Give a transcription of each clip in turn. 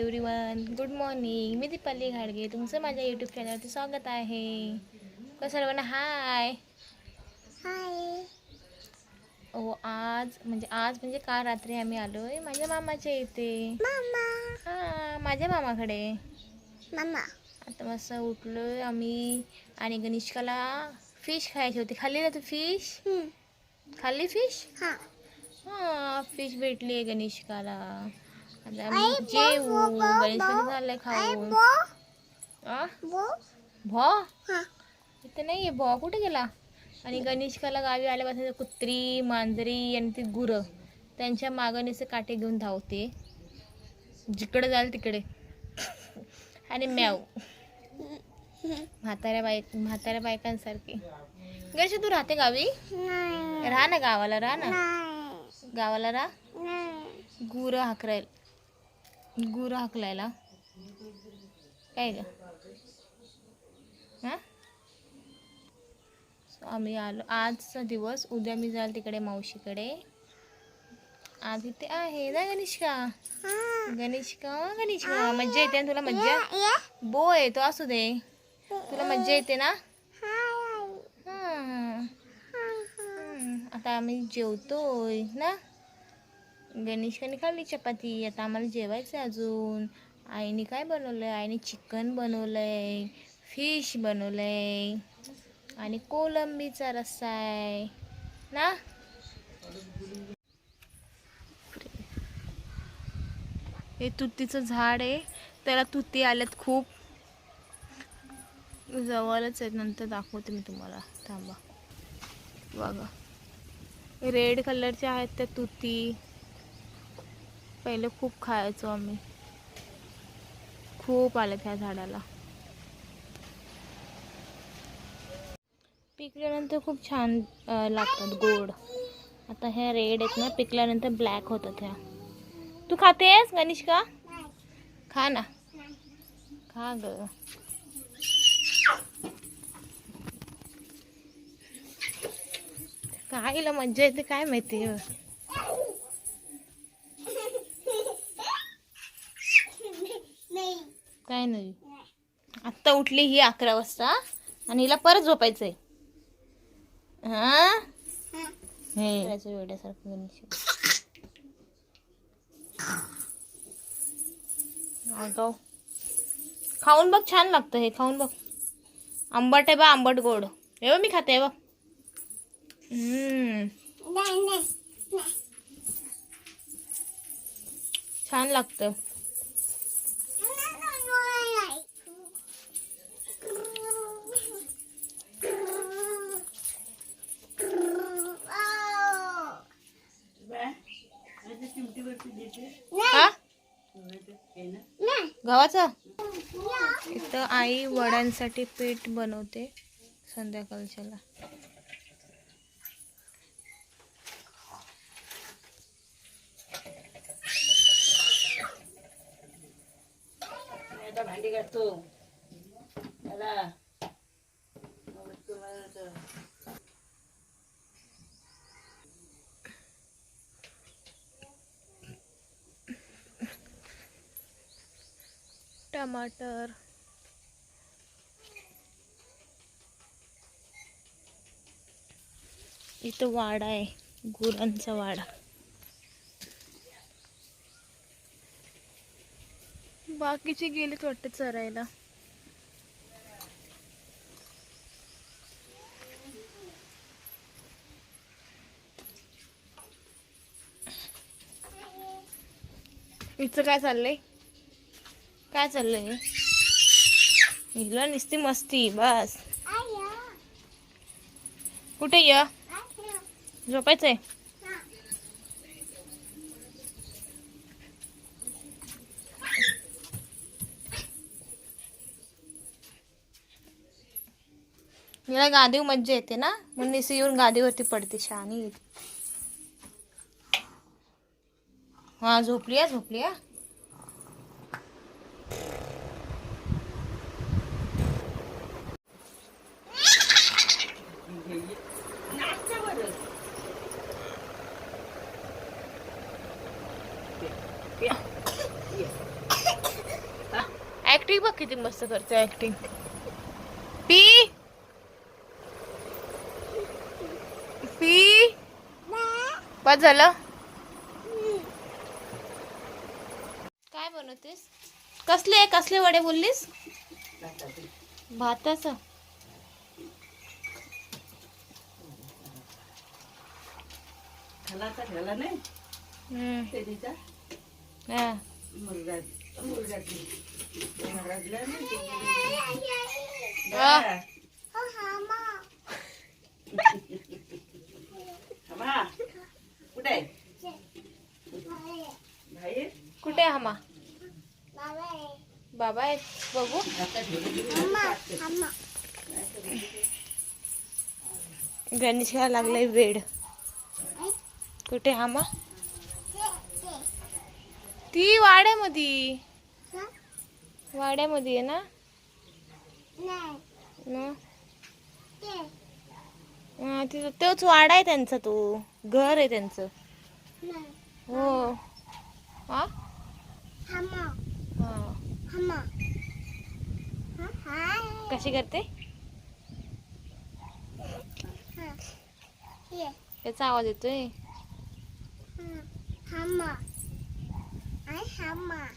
Everyone, good morning. मी दीपाली घाडगे, तुमचं माझ्या यूट्यूब चॅनलवरती स्वागत आहे. सर्वांना हाय हाय. आज म्हणजे काल रात्री आम्ही आलोय माझ्या मामाच्या इथे. मामा. माझ्या मामाकडे. मामा. आता मस्त उठलोय आम्ही आणि गणेशकाला फिश खायची होती. खाल्ली ना तू फिश? खाल्ली फिश? फिश भेटली आहे गणेशकाला. आता आम्ही जेवू. गणेशकाला झालंय खाऊन. भो इथे नाही आहे. भो कुठे गेला? आणि गणेशकाला गावी आल्यापासून कुत्री, मांजरी आणि ती गुरं त्यांच्या मागं नुसते काटे घेऊन धावते जिकडे जाईल तिकडे. आणि म्याव म्हाताऱ्या बायकांसारखी. गणेश तू राहते गावी? राहा ना गावाला. राहा ना गावाला. राहा. गुरं हाकलायला काय ग? आम्ही आलो आजचा दिवस. उद्या मी जाईल तिकडे मावशीकडे. आज इथे आहे ना गणेशका. गणेशका मज्जा येते ना तुला? मज्जा बो येतो असू दे. तुला मज्जा येते ना? आता आम्ही जेवतोय ना. गणेशकाने खाल्ली चपाती. आता आम्हाला जेवायचं अजून. आईने काय बनवलंय? आईने चिकन बनवलंय, फिश बनवलंय आणि कोलंबीचा रस्सा आहे ना. हे तुतीचं झाड आहे. त्याला तुती आल्यात खूप. जवळच आहेत. नंतर दाखवते मी तुम्हाला. थांबा. बघा रेड कलरच्या आहेत त्या तुती. पहिले खूप खायचो आम्ही. खूप आले त्या झाडाला. पिकल्यानंतर खूप छान लागतात, गोड. आता ह्या रेड आहेत ना, पिकल्यानंतर ब्लॅक होतात ह्या. तू खातेस गणेशका? खा ना. खा ग. खायला मज्जा येते काय माहिती. काय नाही. आत्ता उठली ही 11 वाजता आणि हिला परत झोपायचंय. वेड्यासारखं गणेश. खाऊन बघ, छान लागतं हे. खाऊन बघ. आंबट आहे बा, आंबट गोड. हे बघ मी खाते बघ. छान लागतं. गव्हाचं. इथं आई वड्यांसाठी पीठ बनवते संध्याकाळच्याला. भांडी काढतो. टमाटर, इथं वाडा आहे, गुरांचा वाडा. बाकीचे गेलेत वाटतं चरायला. इथं काय चाललंय? काय चाललंय? हिला नुसती मस्ती बस. कुठे ये? झोपायचंय? हिला गादीवर मज्जा येते ना, म्हणून निसी येऊन गादीवरती पडते. शहाणी. हा झोपली आहे. पी बघ किती मस्त करते ऍक्टिंग. पी पी बस झालं. काय बनवतेस? कसले वडे बोललीस? भाताचं. कुठे हमा? बाबा आहेत बघू. गणेश घ्यायला लागलाय वेड. कुठे हमा? ती वाड्यामध्ये आहे ना. तिथं तोच वाडा आहे त्यांचा, तो घर आहे त्यांचं. हो. हा कशी करते? याचा आवाज येतोय.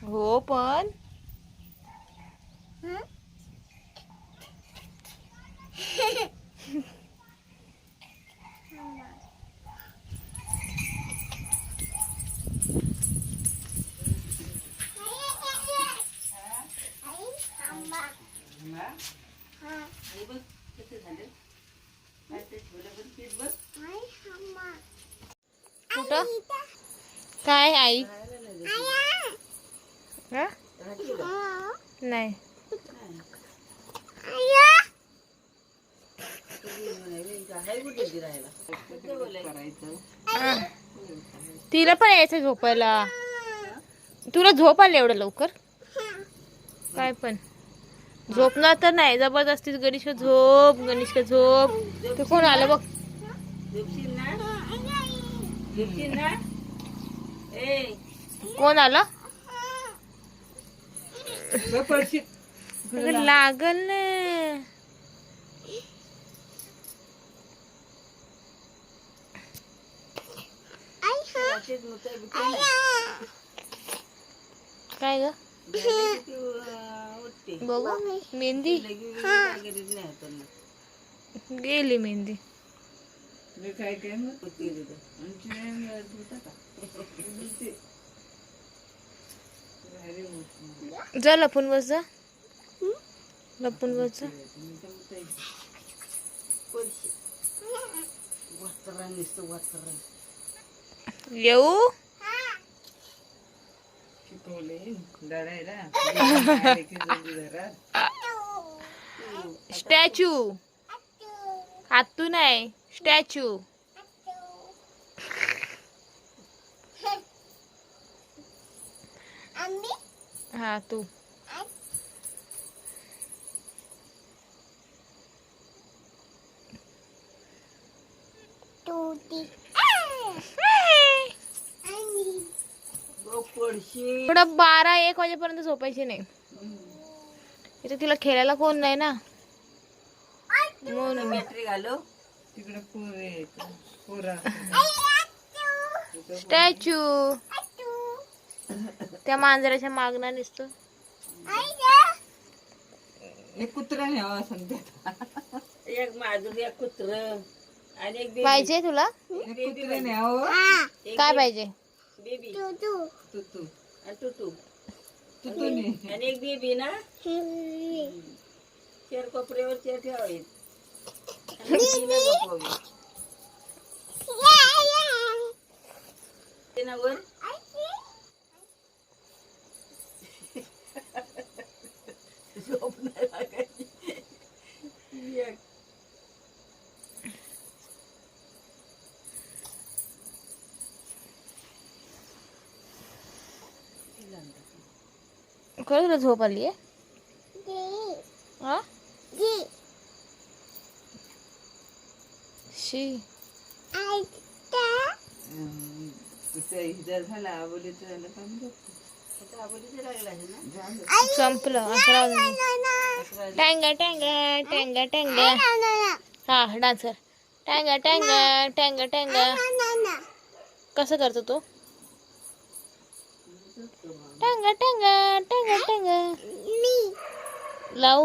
हो पण कुठं काय आई? हा? नाही. तिला पण यायचं झोपायला. तुला झोप आली एवढं लवकर? काय पण झोपणार तर नाही, जबरदस्तीत. गणेश झोप, गणेश झोप. ते कोण आलं बघ. कोण आलं? लागल ना. काय ग? बघू मेहंदी गेली. मेहंदी जा लपून बस जा. लपून बस जा. येऊ स्टॅच्यू. हातू नाही, स्टॅच्यू. हा तू. थोडं 12-1 वाजेपर्यंत झोपायची नाही. इथे तिला खेळायला कोण नाही ना. स्टॅच्यू त्या मांजराच्या मागणा दिसतो. एक कुत्रा न्यावा समजा. एक मांजर, एक कुत्र आणि एक बेबी पाहिजे तुला. कुत्रे न्यावं. काय पाहिजे? बेबी तुतू आणि तुतू तुतू आणि एक बेबी ना. चार कोपऱ्यावर चार ठेवावे. वर झोप नाही लागायची. खरं तुला झोप आली आहे? शी झाला बोलत झालं काम. संपलं. अकरा टँगा टँगा टँगा टँगा. हा डान्सर. टँगा टँगा टँगा टँगा. कसं करतो तो? टँगा टँगा टँगा टँगा. लावू.